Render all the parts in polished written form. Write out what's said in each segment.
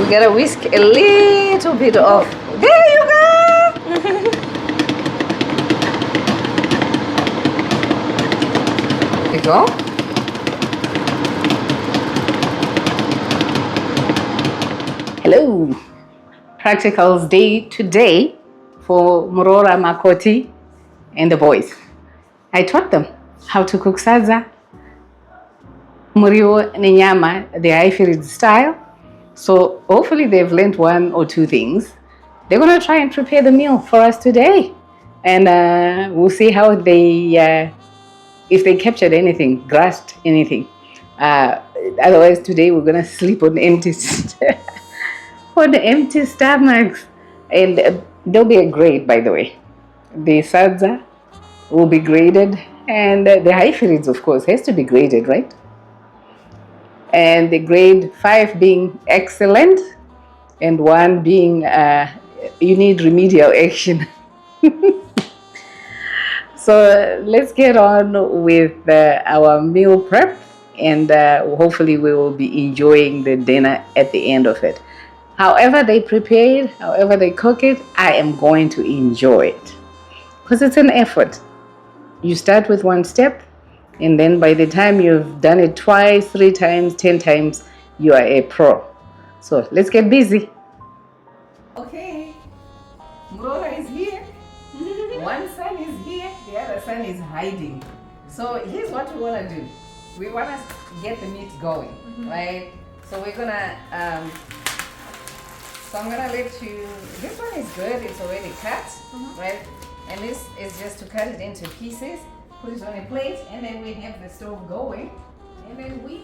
We gotta whisk a little bit of. There you go. There you go. Hello. Practicals day today for Murora, Makoti, and the boys. I taught them how to cook sadza, muriwo nenyama, the haifiridzi style. So hopefully they've learned one or two things. They're going to try and prepare the meal for us today. And we'll see how they, if they captured anything, grasped anything. Otherwise today we're going to sleep on empty stomachs. And there'll be a grade, by the way. The sadza will be graded. And the haifiridzi, of course, has to be graded, right? And the grade 5 being excellent, and 1 being you need remedial action. So let's get on with our meal prep, and hopefully we will be enjoying the dinner at the end of it. However they prepare it, however they cook it, I am going to enjoy it because it's an effort. You start with one step, and then by the time you've done it twice, 3 times, 10 times, you are a pro. So let's get busy. Okay, Murora is here. One son is here, the other son is hiding. So here's what we want to do. We want to get the meat going, right? So we're gonna, so I'm gonna let you, this one is good, it's already cut, right? And this is just to cut it into pieces. Put it on a plate, and then we have the stove going, and then we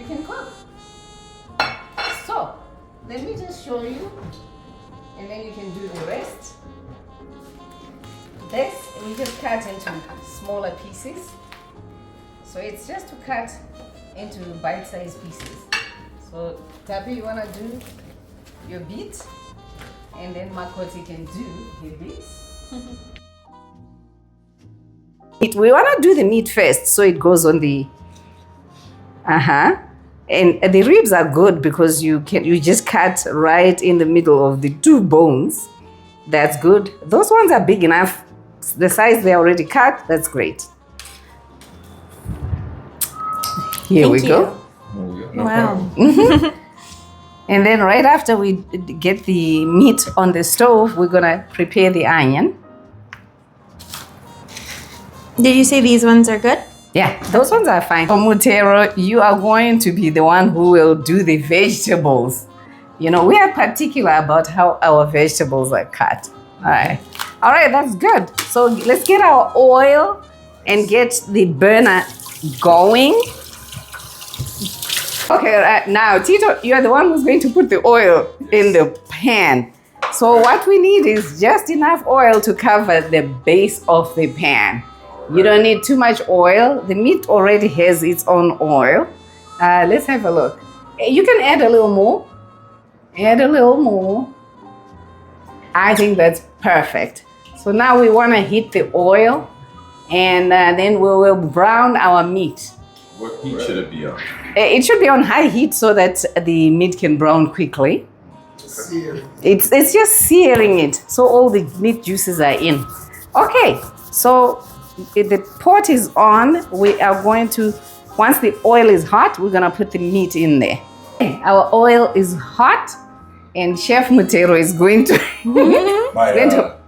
can cook. So let me just show you, and then you can do the rest. This we just cut into smaller pieces, so it's just to cut into bite-sized pieces. So Tabi, you wanna do your bit? And then Makoti can do the bits. We want to do the meat first, so it goes on the and the ribs are good because you just cut right in the middle of the 2 bones. That's good. Those ones are big enough. The size they already cut, that's great. Here we go. Wow. And then right after we get the meat on the stove, we're gonna prepare the onion. Did you say these ones are good? Yeah, those ones are fine. For Mutero, you are going to be the one who will do the vegetables. You know, we are particular about how our vegetables are cut. All right, that's good. So let's get our oil and get the burner going. Okay, right now, Tito, you are the one who's going to put the oil in the pan. So what we need is just enough oil to cover the base of the pan. You don't need too much oil. The meat already has its own oil. Let's have a look. You can add a little more. Add a little more. I think that's perfect. So now we want to heat the oil, and then we will brown our meat. What heat should it be on? It should be on high heat so that the meat can brown quickly. It's just searing it so all the meat juices are in. Okay, so if the pot is on, we are going to, once the oil is hot, we're going to put the meat in there. Our oil is hot, and Chef Mutero is going to,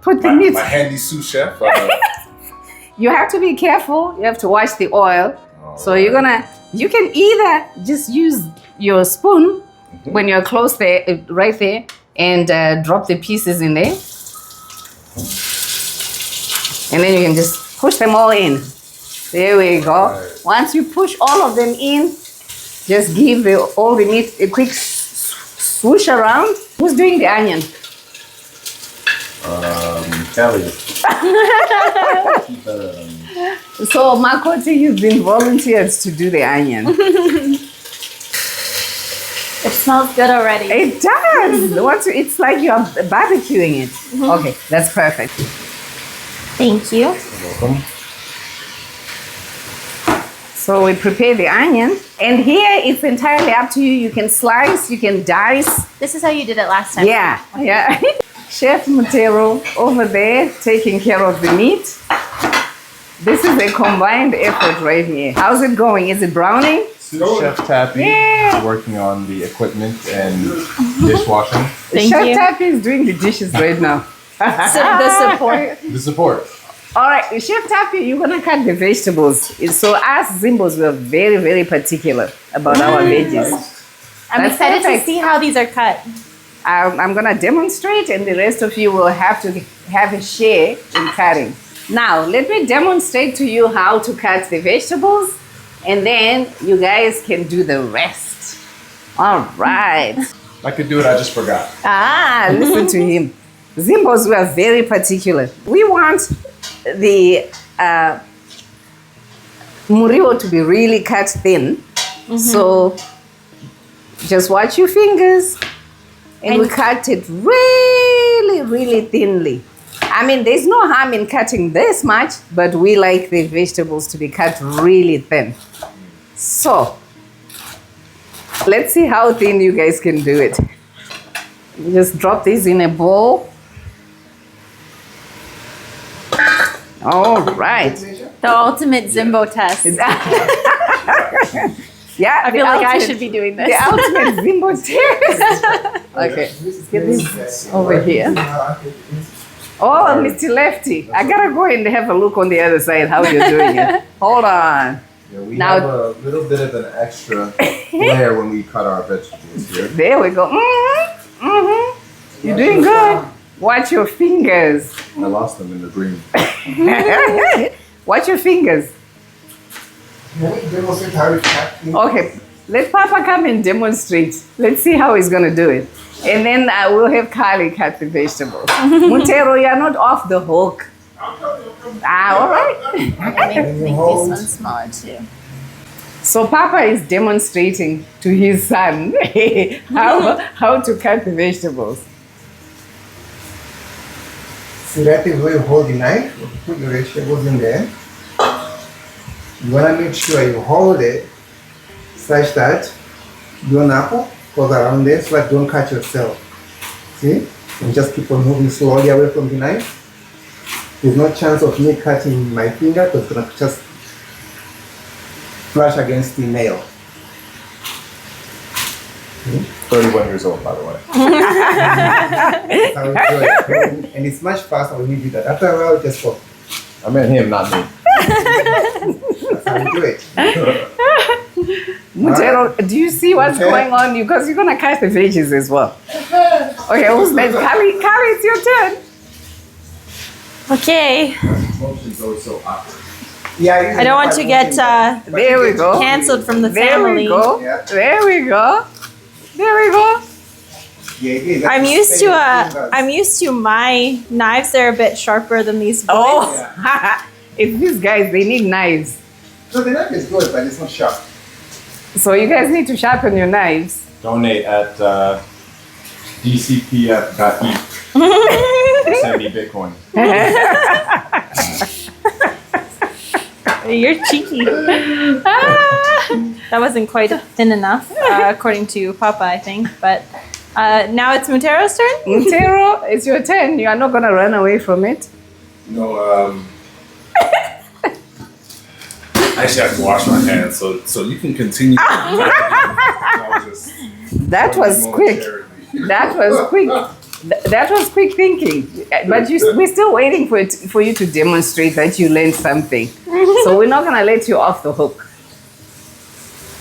put the meat. My handy sous chef. You have to be careful. You have to watch the oil. So you can either just use your spoon when you're close there, right there, and drop the pieces in there. And then you can just push them all in. There we go. Right. Once you push all of them in, just give all the meat a quick swoosh around. Who's doing the onion? Kelly. So Makoti, you've been volunteered to do the onion. It smells good already. It does. It's like you're barbecuing it. Okay, that's perfect. Thank you. You're welcome. So we prepare the onion. And here it's entirely up to you. You can slice, you can dice. This is how you did it last time. Yeah, yeah. Chef Mutero over there taking care of the meat. This is a combined effort right here. How's it going? Is it browning? Chef Tappy working on the equipment and dishwashing. Thank Chef you. Tappy is doing the dishes right now. So the support. The support. All right, Chef Tappy, you're gonna cut the vegetables. So us Zimbos, we're very, very particular about our veggies. I'm That's excited perfect. to see how these are cut. I'm gonna demonstrate, and the rest of you will have to have a share in cutting. Now, let me demonstrate to you how to cut the vegetables, and then you guys can do the rest. All right. I could do it, I just forgot. Listen to him. Zimbos, we are very particular. We want the murio to be really cut thin. So just watch your fingers, and we cut it really, really thinly. I mean, there's no harm in cutting this much, but we like the vegetables to be cut really thin. So, let's see how thin you guys can do it. Just drop this in a bowl. All right. The ultimate Zimbo test. Yeah, I feel like I should be doing this. The ultimate Zimbo test. Okay, let's get this over here. Oh, Mr. Lefty, I gotta go and have a look on the other side how you're doing it. Hold on. Yeah, we Now- have a little bit of an extra layer when we cut our vegetables here. There we go. You're doing good. Watch your fingers. I lost them in the green. Watch your fingers. Okay, let Papa come and demonstrate. Let's see how he's gonna do it. And then we'll have Kylie cut the vegetables. Montero, you're not off the hook. All right. Make this one smaller too. So Papa is demonstrating to his son how to cut the vegetables. See, that is where you hold the knife, put the vegetables in there. You want to make sure you hold it such that your knuckle goes around there so that you don't cut yourself. See? And just keep on moving slowly away from the knife. There's no chance of me cutting my finger because it's going to just flash against the nail. 31 years old, by the way. That's how we do it. And it's much faster when you do that. After a while, just go. I meant him, not me. That's how we do it. Montero, do you see what's Okay. going on? Because you're gonna cut the veggies as well. Okay, who's next? Kylie, it's your turn. Okay. Motion's always so awkward. Yeah, I don't want to get There we go. canceled from the There family. we go. Yeah. There we go. There we go. I'm used to my knives. They're a bit sharper than these boys. Oh, it's these guys. They need knives. So the knife is good, but it's not sharp. So you guys need to sharpen your knives. Donate at dcpf.e. Send me Bitcoin. You're cheeky. That wasn't quite thin enough, according to Papa, I think. But now it's Montero's turn. Montero, it's your turn. You are not gonna run away from it. No, I actually have to wash my hands, so you can continue. That was quick. That was quick. That was quick thinking. But we're still waiting for you to demonstrate that you learned something. So we're not gonna let you off the hook.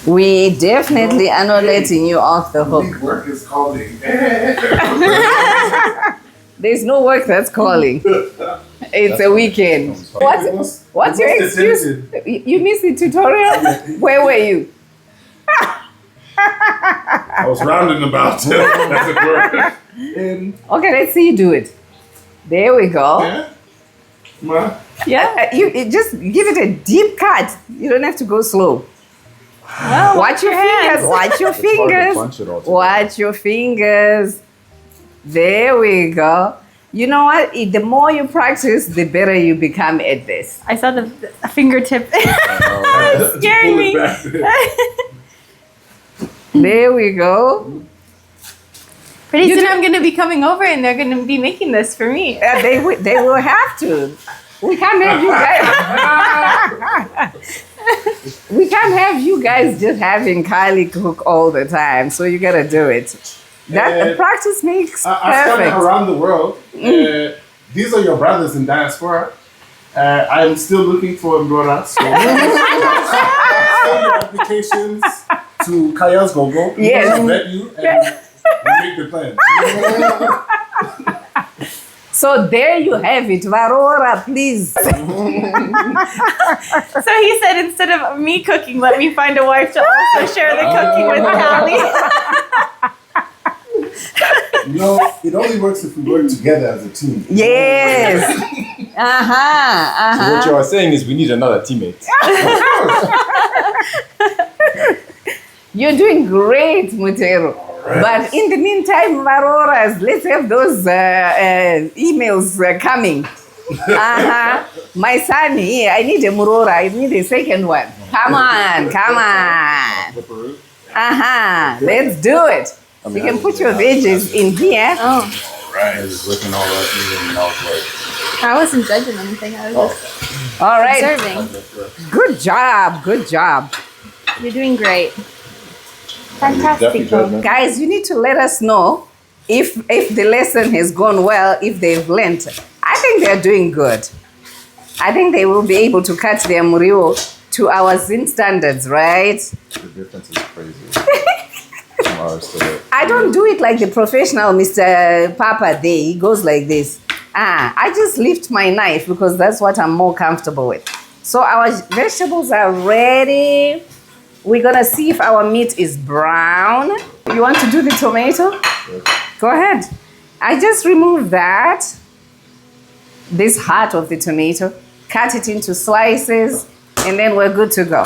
We definitely are not letting you off the hook. Work is calling. There's no work that's calling. It's a weekend. What's your excuse? You missed the tutorial? Where were you? I was rounding about. That's a word. Okay, let's see you do it. There we go. Yeah? Ma? Yeah, you just give it a deep cut. You don't have to go slow. Well, Watch your fingers. Watch your hard to fingers. bunch it all together. Watch your fingers. There we go. You know what? The more you practice, the better you become at this. I saw the fingertip. It's scaring me. There we go. Pretty soon I'm going to be coming over and they're going to be making this for me. They will have to. We can't have you guys. We can't have you guys just having Kylie cook all the time. So you gotta do it. That practice makes I've perfect. come around the world. These are your brothers in diaspora. I'm still looking for Mbora. So send your applications to kayasgogo. Yes. We'll vet you and we'll make the plan. So there you have it, Varora, please. So he said instead of me cooking, let me find a wife to also share the cooking with Callie. You know, it only works if we work together as a team. Yes. So what you are saying is we need another teammate. You're doing great, Mutero. Right. But in the meantime, Varoras, let's have those emails coming. My son here, I need a Murora. I need a second one. Come on. Let's do it. You can put your veggies in here. Oh, Right. I was looking all up and I was like, I wasn't judging anything. I was just All right. observing. Good job. You're doing great. Definitely good, man. Guys, you need to let us know if the lesson has gone well, if they've learned. I think they're doing good. I think they will be able to cut their murio to our Zim standards, right? The difference is crazy. From ours to the- I don't do it like the professional Mr. Papa there. He goes like this. I just lift my knife because that's what I'm more comfortable with. So our vegetables are ready. We're gonna see if our meat is brown. You want to do the tomato? Yes. Go ahead. I just removed that. This heart of the tomato. Cut it into slices and then we're good to go.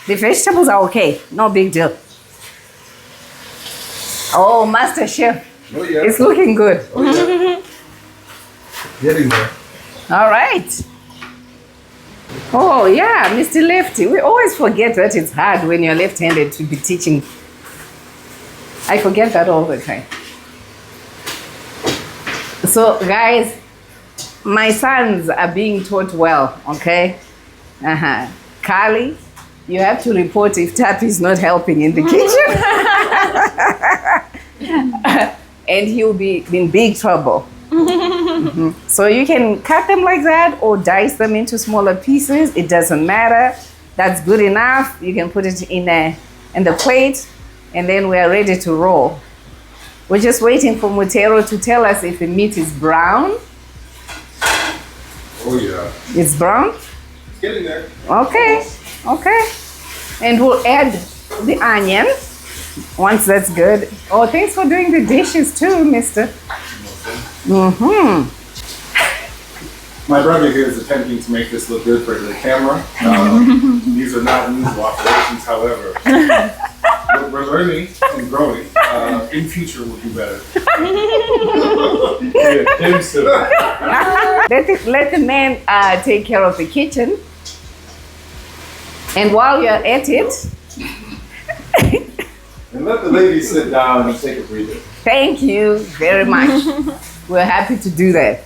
The vegetables are okay. No big deal. Oh, Master Chef. oh yeah, It's looking good. getting there. All right. Oh, yeah, Mr. Lefty. We always forget that it's hard when you're left-handed to be teaching. I forget that all the time. So, guys, my sons are being taught well, okay? Carly, you have to report if Tappy is not helping in the kitchen. And he'll be in big trouble. So you can cut them like that or dice them into smaller pieces. It doesn't matter. That's good enough. You can put it in the plate and then we are ready to roll. We're just waiting for Mutero to tell us if the meat is brown. Oh yeah, It's brown? it's getting there. Okay. And we'll add the onion once that's good. Oh, thanks for doing the dishes too, mister. My brother here is attempting to make this look good for the camera. These are not usual operations, however. We're learning and growing. In future, we'll do better. Yeah, him too. Let the man take care of the kitchen. And while you're at it, And let the ladies sit down and take a breather. thank you very much. We're happy to do that.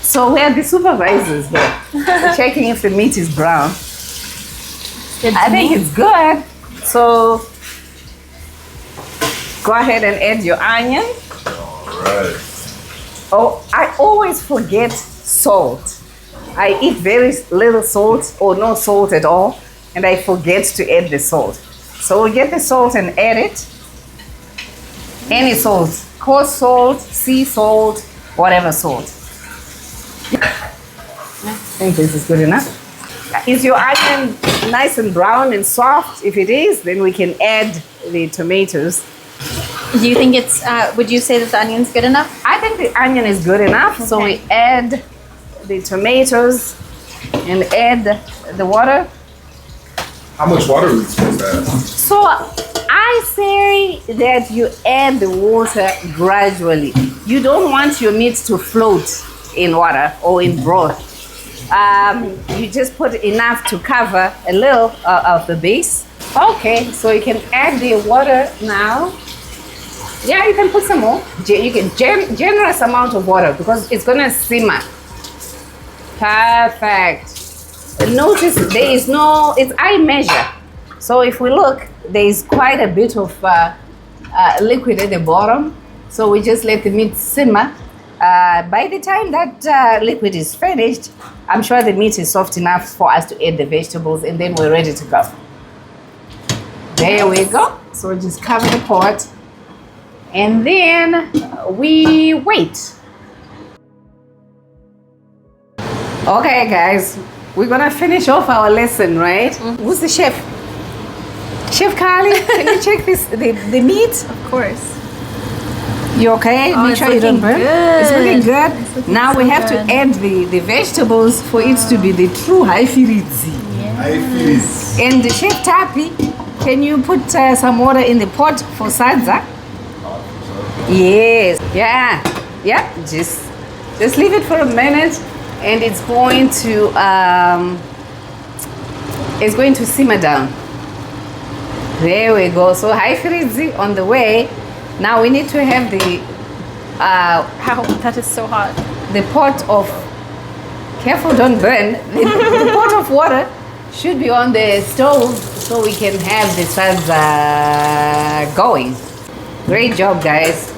So we are the supervisors here, checking if the meat is brown. I think it's good. So go ahead and add your onion. All right. Oh, I always forget salt. I eat very little salt or no salt at all, and I forget to add the salt. So we'll get the salt and add it. Any salt, coarse salt, sea salt, whatever salt. I think this is good enough. Is your onion nice and brown and soft? If it is, then we can add the tomatoes. Do you think it's, would you say that the onion's good enough? I think the onion is good enough, so we add the tomatoes and add the water. How much water are we supposed to add? So I say that you add the water gradually. You don't want your meat to float in water or in broth. you just put enough to cover a little of the base. Okay, so you can add the water now. Yeah, you can put some more. You can generous amount of water because it's gonna simmer. Perfect. Notice there is no, it's eye measure. So if we look, there is quite a bit of liquid at the bottom. So we just let the meat simmer. By the time that liquid is finished, I'm sure the meat is soft enough for us to add the vegetables, and then we're ready to go. There we go. So we just cover the pot, and then we wait. Okay, guys, we're gonna finish off our lesson, right? Who's the chef? Chef Carly, can you check the meat? Of course. You okay? Oh, Make sure you don't burn. It's looking good. It's looking Now we so have good. to add the vegetables for it to be the true haifiridzi. Haifiridzi. And the Chef Tapi, can you put some water in the pot for sadza? Yes. Yeah. Yeah. Just leave it for a minute, and it's going to simmer down. There we go. So haifiridzi on the way. Now we need to have the How that is so hot. the pot of, careful don't burn, the pot of water should be on the stove so we can have the sadza going. Great job, guys.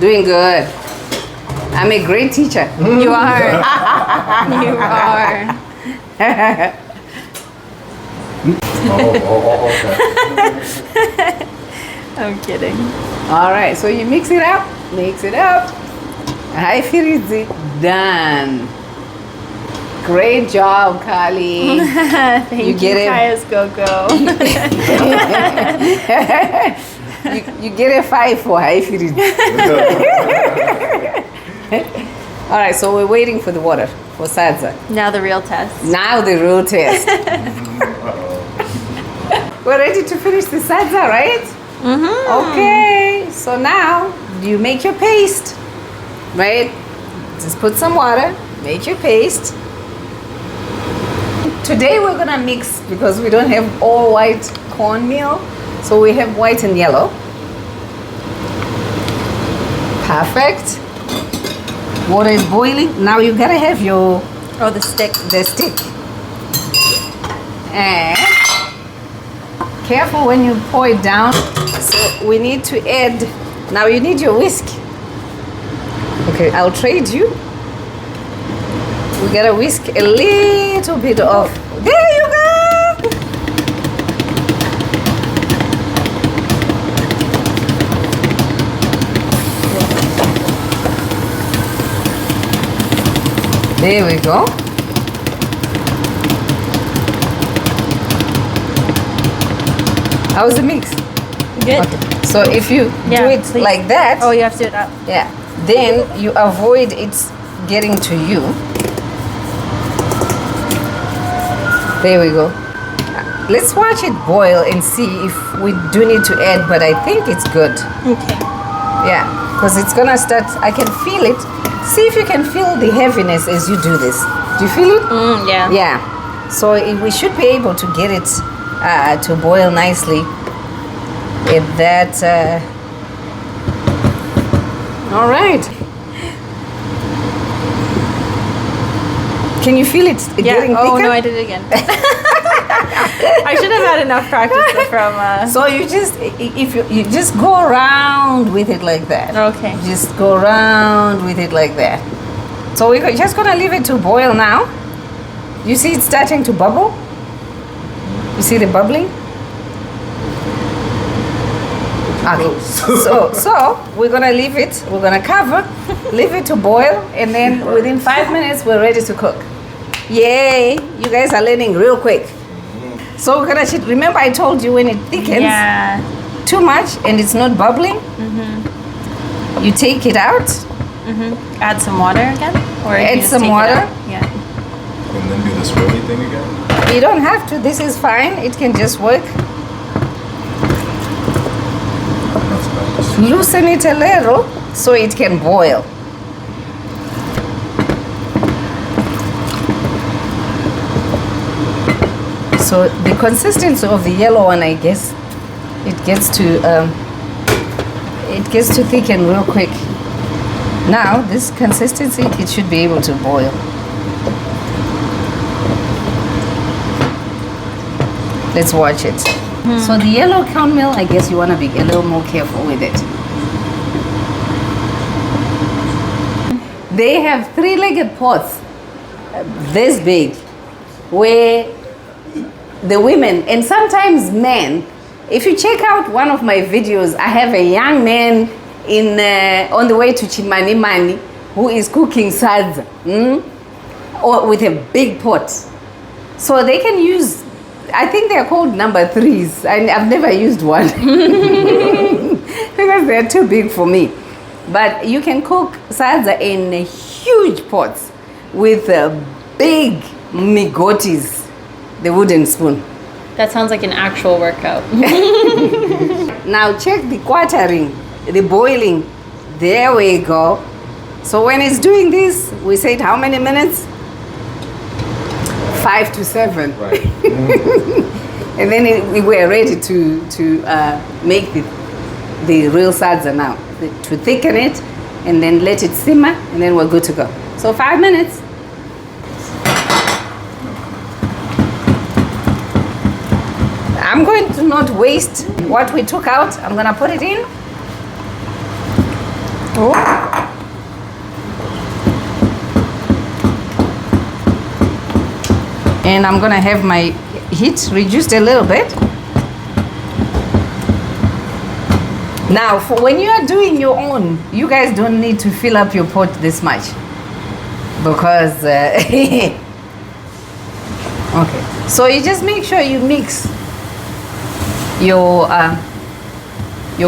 Doing good. I'm a great teacher. You are. You are. Okay. I'm kidding. All right, so you mix it up. Haifiridzi done. Great job, Kali. Thank you, get it. kayasgogo. You get a 5 for haifiridzi. All right, so we're waiting for the water for sadza. Now the real test. Now the real test. We're ready to finish the sadza, right? Okay, so now you make your paste, right? Just put some water, make your paste. Today we're gonna mix because we don't have all white cornmeal, so we have white and yellow. Perfect. Water is boiling. Now you gotta have your Oh, the stick. stick. And careful when you pour it down. So we need to add, now you need your whisk. Okay, I'll trade you. We gotta whisk a little bit of, there you go. There we go. How's the mix? Good. Okay. So if you Yeah, do it please. like that, Oh, you have to do it up. yeah, then you avoid it getting to you. There we go. Let's watch it boil and see if we do need to add, but I think it's good. Okay. Yeah, because it's gonna start, I can feel it. See if you can feel the heaviness as you do this. Do you feel it? Yeah. Yeah. So we should be able to get it to boil nicely. At that. All right. Can you feel it getting Oh thicker? no, I did it again. I should have had enough practice from. So you just, if you just go around with it like that. Okay. Just go around with it like that. So we're just gonna leave it to boil now. You see it's starting to bubble? You see the bubbling? Okay. So we're gonna leave it, we're gonna cover, leave it to boil, and then within 5 minutes we're ready to cook. Yay! You guys are learning real quick. So we're gonna, remember I told you when it thickens too much and it's not bubbling, you take it out, Add some water again, or you Add just some take it water. out? Yeah. And then do the swirly thing again? you don't have to, this is fine, it can just work. That's nice. Loosen it a little so it can boil. So the consistency of the yellow one, I guess, it gets to thicken real quick. Now this consistency, it should be able to boil. Let's watch it. So the yellow cornmeal, I guess you want to be a little more careful with it. They have three-legged pots, this big, where the women and sometimes men, if you check out one of my videos, I have a young man on the way to Chimanimani who is cooking sadza, or with a big pot. So they can use, I think they're called number 3s. I've never used one because they're too big for me. But you can cook sadza in huge pots with big migotis, the wooden spoon. That sounds like an actual workout. Now check the quartering, the boiling. There we go. So when it's doing this, we said how many minutes? 5 to 7. Right. And then we were ready to make the real sadza now. To thicken it and then let it simmer, and then we're good to go. So 5 minutes. I'm going to not waste what we took out. I'm going to put it in. Oh. And I'm going to have my heat reduced a little bit. Now, for when you are doing your own, you guys don't need to fill up your pot this much. Because, okay. So you just make sure you mix your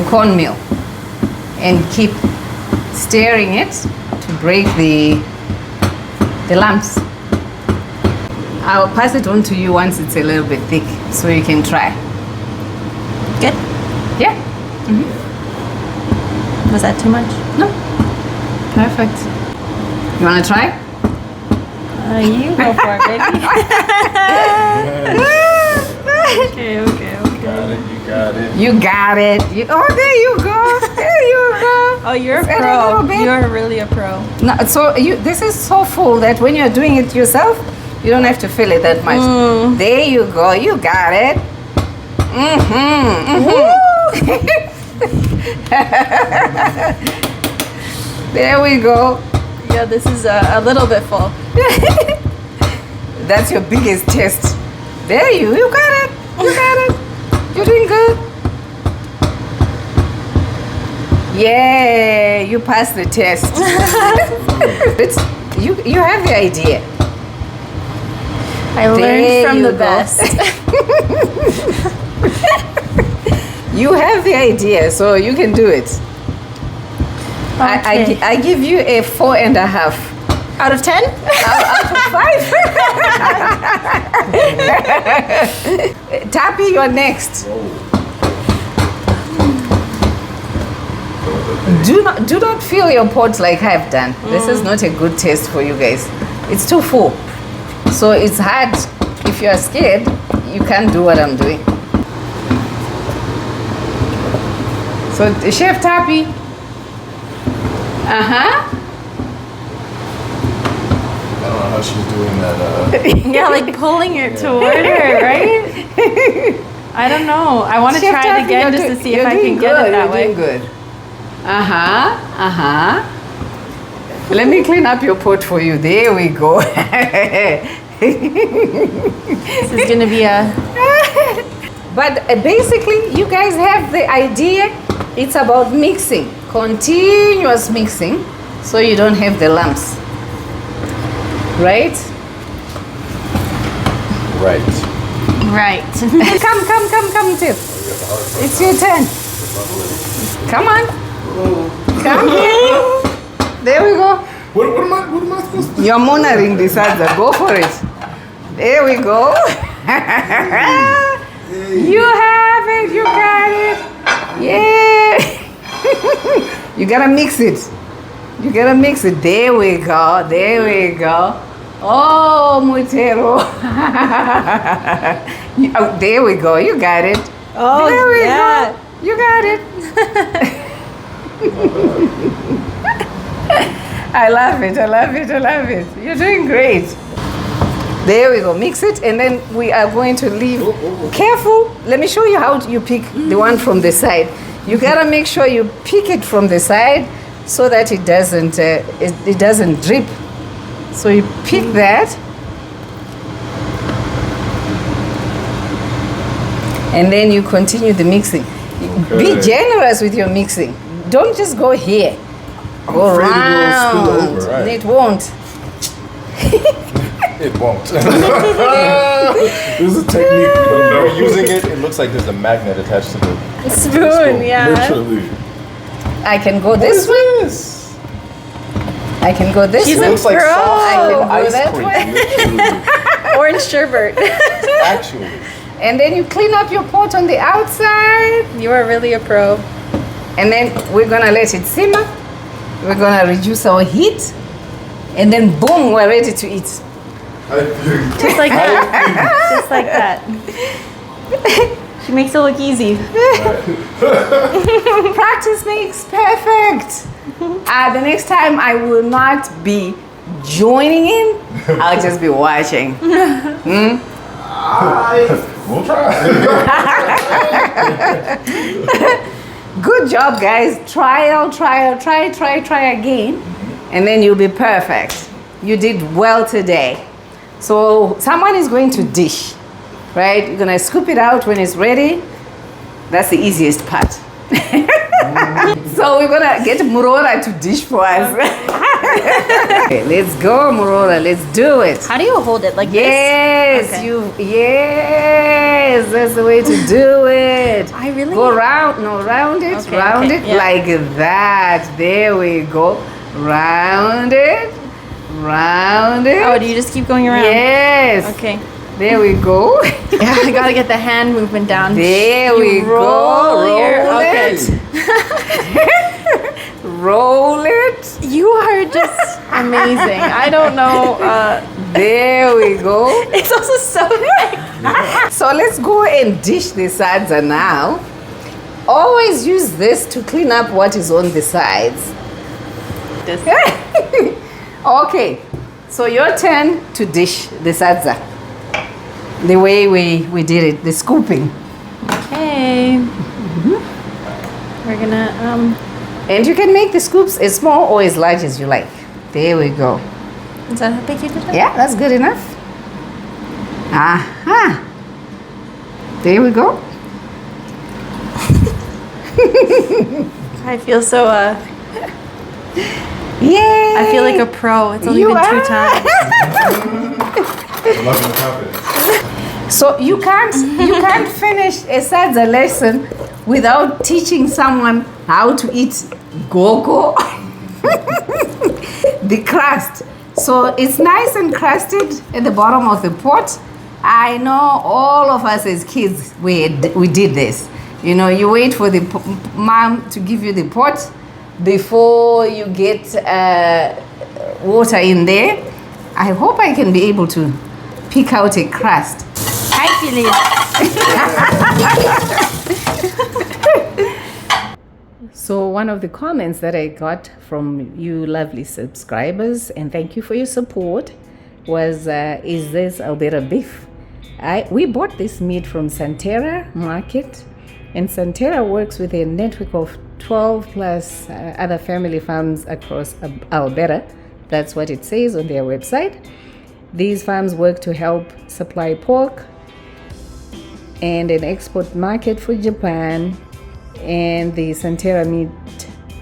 cornmeal and keep stirring it to break the lumps. I'll pass it on to you once it's a little bit thick so you can try. Good? Yeah? Was that too much? No. Perfect. You want to try? You go for it, baby. Okay. Got it. You got it. You got it. Oh, there you go. There you go. Oh, you're a Is that a pro. little bit? You're really a pro. No, so this is so full that when you're doing it yourself, you don't have to fill it that much. There you go. You got it. There we go. Yeah, this is a little bit full. That's your biggest test. There you got it. You got it. You're doing good. Yeah, you passed the test. You have the idea. I learned from the go. best. You have the idea, so you can do it. Okay. I give you a 4.5. Out of 10? Out of 5. Tappy, you're next. Do not fill your pot like I've done. This is not a good taste for you guys. It's too full. So it's hard. If you are scared, you can't do what I'm doing. So Chef Tappy. I don't know how she's doing that. Yeah, like pulling it toward her, right? I don't know. I want to Chef try Taffy, it again just to see if I can get it that way. You're doing good. Let me clean up your pot for you. There we go. This is going to be a... But basically, you guys have the idea. It's about mixing, continuous mixing, so you don't have the lumps. Right? Right. Right. Come, Tiff. It's your turn. Come on. Come here. There we go. What am I supposed to do? You're monitoring the sadza. Go for it. There we go. You have it. You got it. Yeah. You gotta mix it. You gotta mix it. There we go. There we go. Oh, Mutero. Oh, there we go. You got it. Oh, There we yeah. go. You got it. I love it. I love it. I love it. You're doing great. There we go. Mix it, and then we are going to leave. Careful. Let me show you how you pick the one from the side. You gotta make sure you pick it from the side so that it doesn't drip. So you pick that, and then you continue the mixing. Be generous with your mixing. Don't just go here. Go afraid it will spill around. over, right? It won't. It won't. This is a technique. When we're using it, it looks like there's a magnet attached to the Spoon, yeah. Literally. I can go this way. This? I can go this She's way. a Looks like pro. soft I can go ice that cream. way. Literally. Orange sherbet. Actually. And then you clean up your pot on the outside. You are really a pro. And then we're gonna let it simmer. We're gonna reduce our heat. And then boom, we're ready to eat. Just like that. Just like that. She makes it look easy. Practice makes perfect. The next time I will not be joining in. I'll just be watching. We'll try. Good job, guys. Try again. And then you'll be perfect. You did well today. So someone is going to dish, right? You're gonna scoop it out when it's ready. That's the easiest part. So we're gonna get Murora to dish for us. Okay, let's go, Murora. Let's do it. How do you hold it? Like Yes, this? Okay. yes, that's the way to do it. I really- go round, no, round it, Okay, round okay, it yeah. like that. There we go. Round it, round it. Oh, do you just keep going around? Yes. Okay. There we go. Yeah, I gotta get the hand movement down. There You we go. roll your- Roll okay. it. Roll it. You are just amazing. I don't know. There we go. It's also so big. So let's go and dish the sadza now. Always use this to clean up what is on the sides. Okay, so your turn to dish the sadza. The way we did it, the scooping. Okay. We're gonna And you can make the scoops as small or as large as you like. There we go. Is that how big you did it? Yeah, that's good enough. Aha. There we go. I feel so Yay. I feel like a pro. It's only You been 2 are. times. Love and confidence. So you can't finish a sadza lesson without teaching someone how to eat gogo, the crust. So it's nice and crusted at the bottom of the pot. I know all of us as kids we did this. You know, you wait for the mom to give you the pot before you get water in there. I hope I can be able to pick out a crust. Haifiridzi. So one of the comments that I got from you lovely subscribers, and thank you for your support, was, is this Alberta beef? We bought this meat from Santerra Market, and Santerra works with a network of 12 plus other family farms across Alberta. That's what it says on their website. These farms work to help supply pork and an export market for Japan and the Santerra meat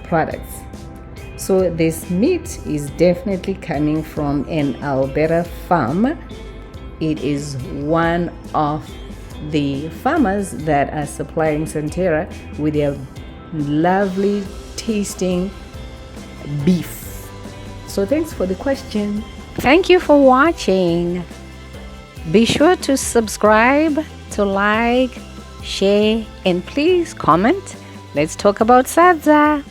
products. So this meat is definitely coming from an Alberta farm. It is one of the farmers that are supplying Santerra with their lovely tasting beef. So thanks for the question. Thank you for watching. Be sure to subscribe, to like, share, and please comment. Let's talk about sadza.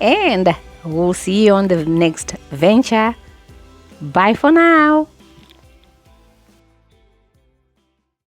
And we'll see you on the next venture. Bye for now.